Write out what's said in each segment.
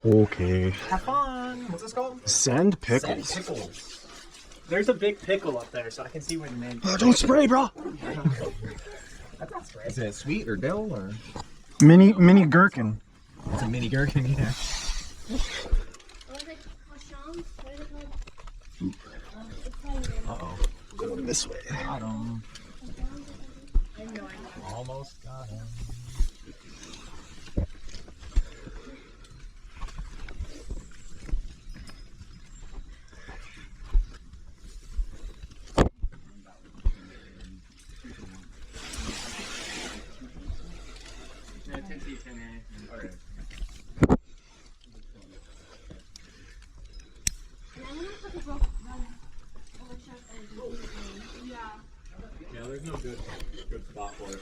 Okay. Have fun. What's this called? Send pickles. Send pickles. There's a big pickle up there, so I can see where the name. Oh, don't spray, bro. That's not spray. Is it sweet or dill or? Mini gherkin. It's a mini gherkin, yeah. What is it? Croissants? What is it called? Uh-oh. Going this way. Got him. I have no idea. Almost got him. And I'm gonna put the book on the shelf and Yeah, there's no good spot for it.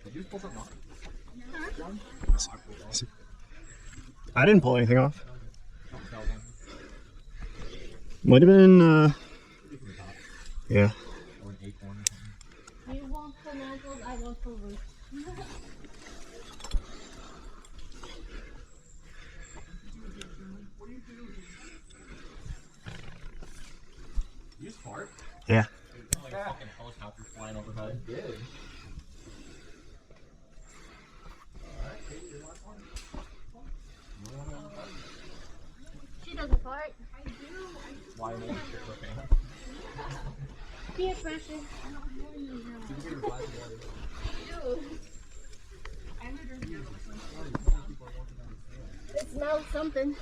Did you pull something off? I didn't pull anything off. Might have been, yeah. Or an acorn or something. you want for mantles, I want for roots. You just fart? Yeah. It's not like a fucking helicopter flying overhead. It did. She doesn't fart. Why won't you okay? Peer pressure. It smells something.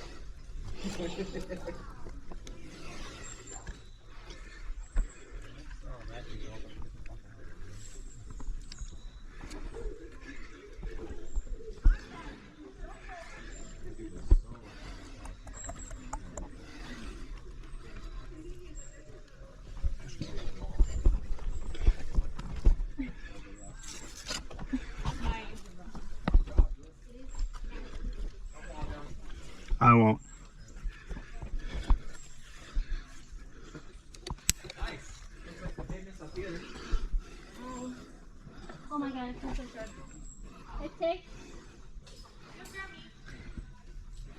I won't. Oh my god, it's so sharp. It takes.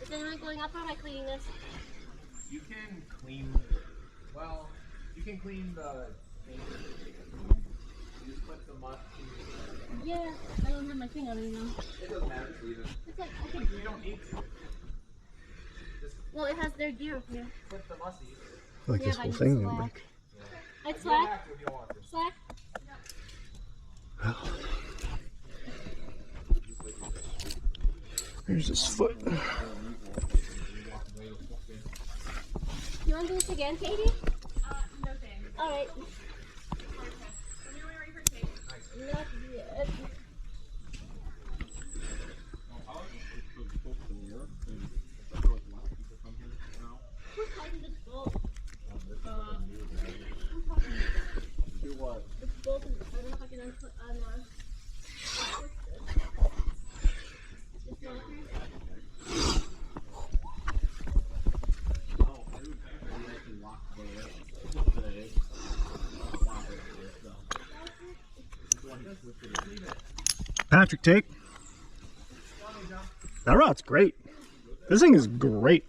Is anyone going up or am I cleaning this? You can clean, well, you can clean the thing. You just put the mud. Yeah, I don't have my thing on it now. It doesn't matter, just leave it. It's like, I can You don't need to. well, it has their gear here. Put the musty. I feel like Yeah, this but whole it's thing slack. would break. It's You don't slack. have to if you don't want to. Slack. Here's his foot. You want to do this again, Katie? No thanks. Alright. Let me know when you're ready for tape. Not yet. Who's hiding this bolt? Do what? This bolt is, I don't know if I can unput on this marker. Patrick, take. That rod's great. This thing is great.